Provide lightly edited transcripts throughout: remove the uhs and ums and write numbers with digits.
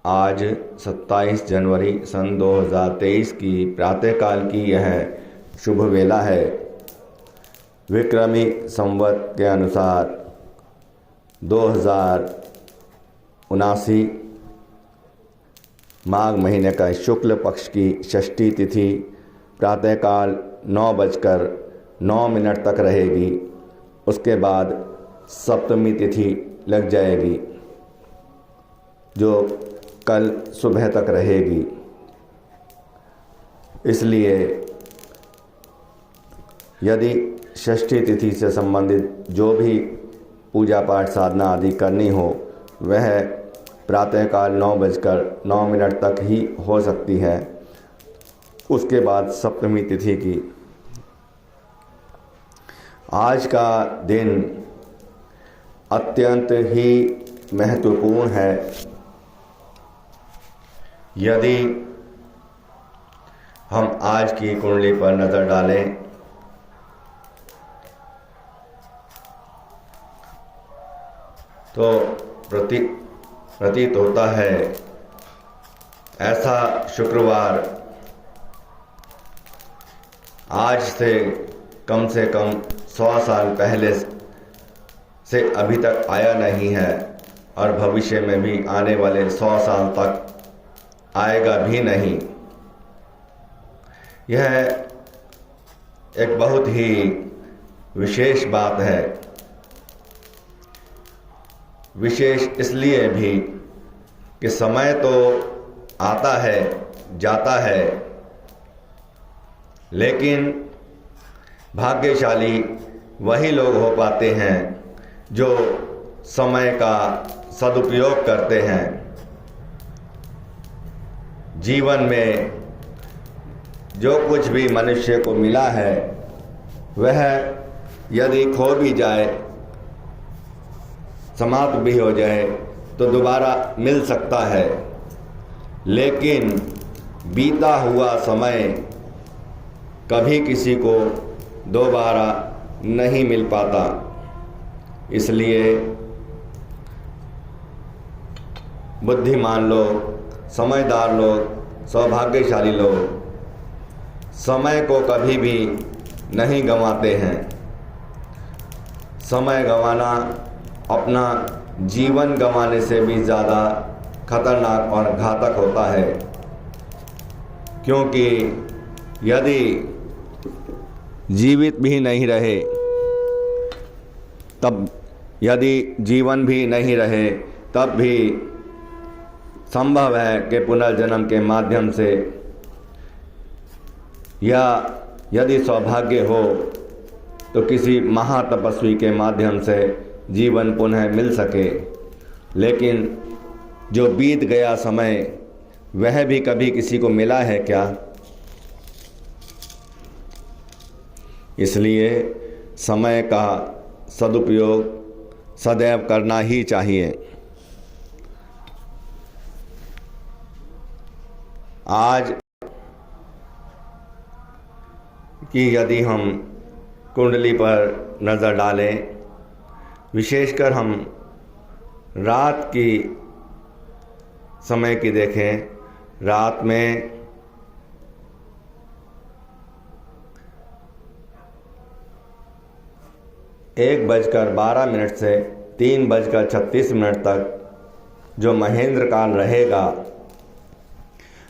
आज 27 जनवरी सन 2023 की प्रातःकाल की यह शुभ वेला है। विक्रमी संवत के अनुसार 2079 माघ महीने का शुक्ल पक्ष की षष्ठी तिथि प्रातःकाल 9:09 तक रहेगी। उसके बाद सप्तमी तिथि लग जाएगी जो कल सुबह तक रहेगी। इसलिए यदि षष्ठी तिथि से संबंधित जो भी पूजा पाठ साधना आदि करनी हो वह प्रातःकाल 9:09 तक ही हो सकती है। उसके बाद सप्तमी तिथि की। आज का दिन अत्यंत ही महत्वपूर्ण है। यदि हम आज की कुंडली पर नज़र डालें तो प्रतीत होता है ऐसा शुक्रवार आज से कम 100 साल पहले से अभी तक आया नहीं है और भविष्य में भी आने वाले 100 साल तक आएगा भी नहीं। यह एक बहुत ही विशेष बात है। विशेष इसलिए भी कि समय तो आता है जाता है, लेकिन भाग्यशाली वही लोग हो पाते हैं जो समय का सदुपयोग करते हैं। जीवन में जो कुछ भी मनुष्य को मिला है वह यदि खो भी जाए, समाप्त भी हो जाए तो दोबारा मिल सकता है, लेकिन बीता हुआ समय कभी किसी को दोबारा नहीं मिल पाता। इसलिए बुद्धिमान लोग, समझदार लोग, सौभाग्यशाली लोग समय को कभी भी नहीं गंवाते हैं। समय गंवाना अपना जीवन गंवाने से भी ज़्यादा खतरनाक और घातक होता है, क्योंकि यदि जीवित भी नहीं रहे तब यदि जीवन भी नहीं रहे तब भी संभव है कि पुनर्जन्म के माध्यम से या यदि सौभाग्य हो तो किसी महातपस्वी के माध्यम से जीवन पुनः मिल सके। लेकिन जो बीत गया समय वह भी कभी किसी को मिला है क्या? इसलिए समय का सदुपयोग सदैव करना ही चाहिए। आज की यदि हम कुंडली पर नज़र डालें, विशेषकर हम रात की समय की देखें। रात में 1:12 से 3:36 तक जो महेंद्र काल रहेगा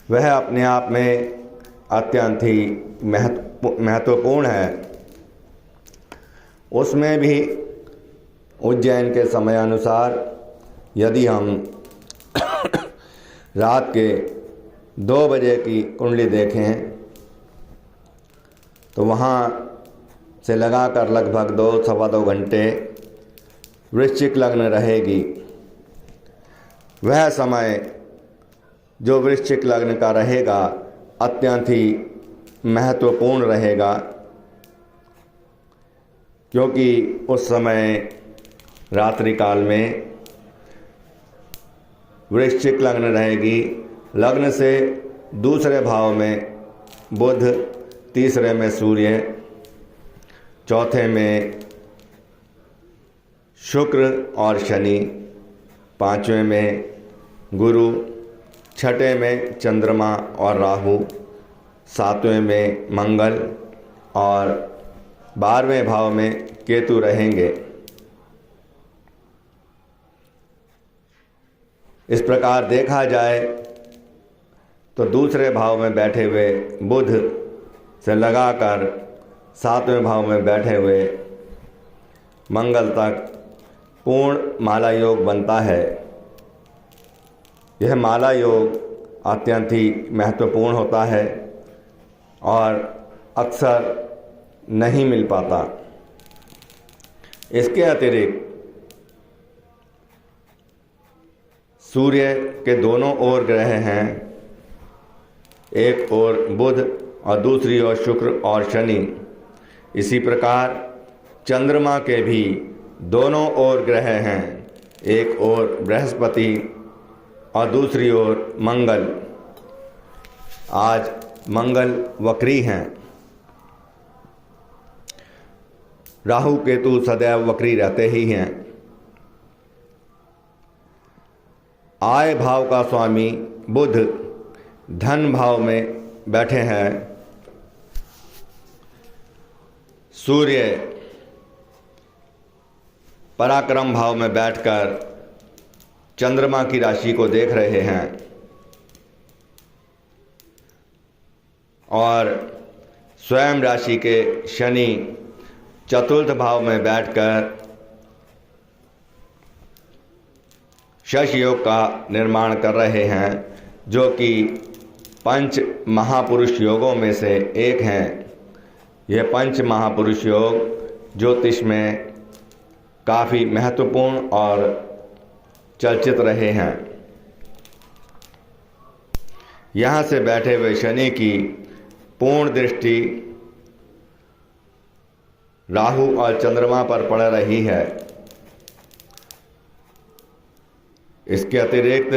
वह अपने आप में अत्यंत ही महत्वपूर्ण है। उसमें भी उज्जैन के समय अनुसार यदि हम रात के 2 बजे की कुंडली देखें तो वहाँ से लगाकर लगभग 2-2.25 घंटे वृश्चिक लग्न रहेगी। वह समय जो वृश्चिक लग्न का रहेगा अत्यंत ही महत्वपूर्ण रहेगा, क्योंकि उस समय रात्रि काल में वृश्चिक लग्न रहेगी। लग्न से दूसरे भाव में बुध, तीसरे में सूर्य, चौथे में शुक्र और शनि, पांचवें में गुरु छठे में चंद्रमा और राहु, सातवें में मंगल और 12वें भाव में केतु रहेंगे। इस प्रकार देखा जाए तो दूसरे भाव में बैठे हुए बुध से लगाकर 7वें भाव में बैठे हुए मंगल तक पूर्ण माला योग बनता है। यह माला योग अत्यंत ही महत्वपूर्ण होता है और अक्सर नहीं मिल पाता। इसके अतिरिक्त सूर्य के दोनों ओर ग्रह हैं, एक ओर बुध और दूसरी ओर शुक्र और शनि। इसी प्रकार चंद्रमा के भी दोनों ओर ग्रह हैं, एक ओर बृहस्पति और दूसरी ओर मंगल। आज मंगल वक्री हैं। राहु केतु सदैव वक्री रहते ही हैं। आय भाव का स्वामी बुध धन भाव में बैठे हैं। सूर्य पराक्रम भाव में बैठकर चंद्रमा की राशि को देख रहे हैं और स्वयं राशि के शनि चतुर्थ भाव में बैठकर शश योग का निर्माण कर रहे हैं, जो कि 5 महापुरुष योगों में से एक हैं। यह 5 महापुरुष योग ज्योतिष में काफ़ी महत्वपूर्ण और चर्चित रहे हैं। यहाँ से बैठे हुए शनि की पूर्ण दृष्टि राहु और चंद्रमा पर पड़ रही है। इसके अतिरिक्त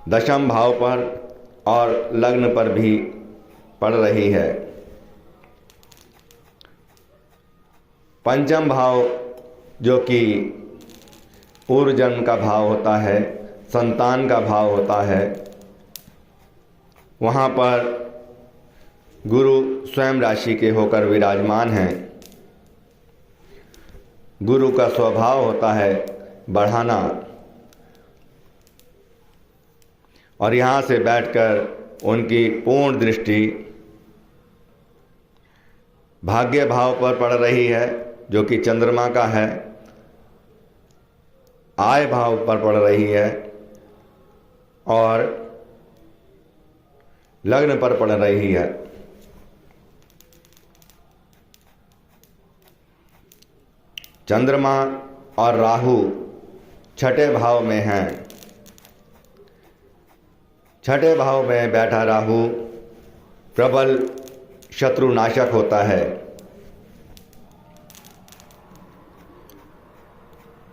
दशम भाव पर और लग्न पर भी पड़ रही है। पंचम भाव जो कि पूर्व जन्म का भाव होता है, संतान का भाव होता है, वहाँ पर गुरु स्वयं राशि के होकर विराजमान हैं। गुरु का स्वभाव होता है बढ़ाना और यहाँ से बैठकर उनकी पूर्ण दृष्टि भाग्य भाव पर पड़ रही है, जो कि चंद्रमा का है। आय भाव पर पड़ रही है और लग्न पर पड़ रही है। चंद्रमा और राहु छठे भाव में हैं। छठे भाव में बैठा राहु प्रबल शत्रुनाशक होता है।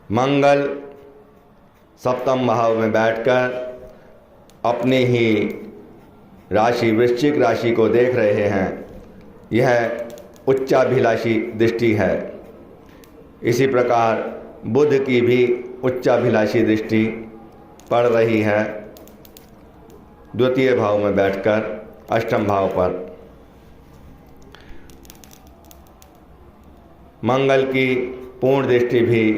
मंगल सप्तम भाव में बैठकर अपनी ही राशि वृश्चिक राशि को देख रहे हैं। यह उच्चाभिलाषी दृष्टि है। इसी प्रकार बुध की भी उच्चाभिलाषी दृष्टि पड़ रही है द्वितीय भाव में बैठकर अष्टम भाव पर। मंगल की पूर्ण दृष्टि भी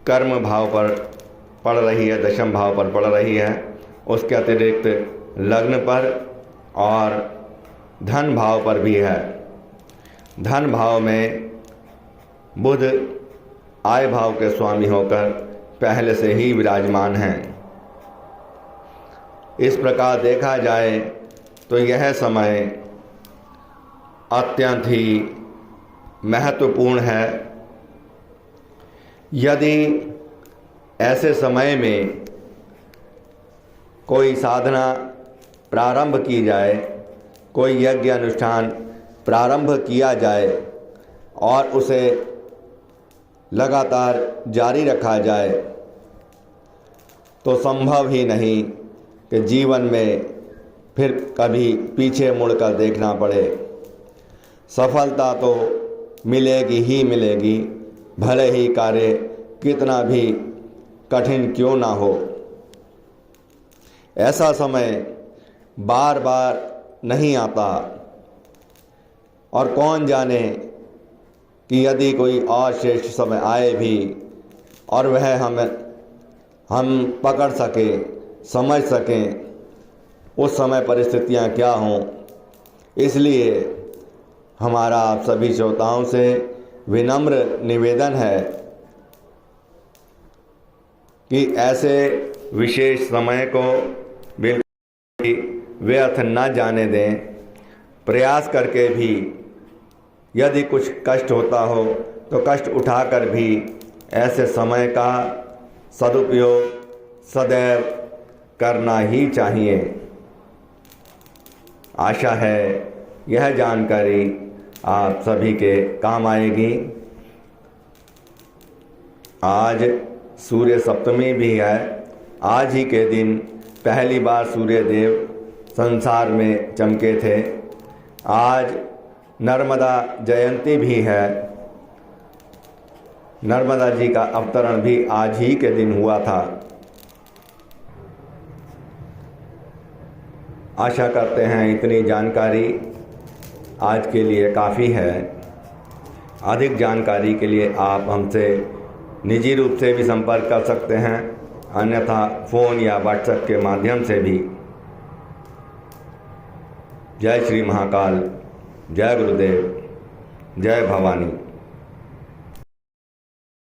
कर्म भाव पर पड़ रही है, दशम भाव पर पड़ रही है। उसके अतिरिक्त लग्न पर और धन भाव पर भी है। धन भाव में बुध आय भाव के स्वामी होकर पहले से ही विराजमान हैं। इस प्रकार देखा जाए तो यह समय अत्यंत ही महत्वपूर्ण है। यदि ऐसे समय में कोई साधना प्रारंभ की जाए, कोई यज्ञ अनुष्ठान प्रारंभ किया जाए और उसे लगातार जारी रखा जाए, तो संभव ही नहीं कि जीवन में फिर कभी पीछे मुड़कर देखना पड़े। सफलता तो मिलेगी ही मिलेगी, भले ही कार्य कितना भी कठिन क्यों ना हो। ऐसा समय बार बार नहीं आता और कौन जाने कि यदि कोई और श्रेष्ठ समय आए भी और वह हम पकड़ सकें, समझ सकें उस समय परिस्थितियां क्या हों। इसलिए हमारा आप सभी श्रोताओं से विनम्र निवेदन है कि ऐसे विशेष समय को बिल्कुल व्यर्थ न जाने दें। प्रयास करके भी यदि कुछ कष्ट होता हो तो कष्ट उठाकर भी ऐसे समय का सदुपयोग सदैव करना ही चाहिए। आशा है यह जानकारी आप सभी के काम आएगी। आज सूर्य सप्तमी भी है। आज ही के दिन पहली बार सूर्य देव संसार में चमके थे। आज नर्मदा जयंती भी है। नर्मदा जी का अवतरण भी आज ही के दिन हुआ था। आशा करते हैं इतनी जानकारी आज के लिए काफ़ी है। अधिक जानकारी के लिए आप हमसे निजी रूप से भी संपर्क कर सकते हैं, अन्यथा फ़ोन या व्हाट्सएप के माध्यम से भी। जय श्री महाकाल, जय गुरुदेव, जय भवानी।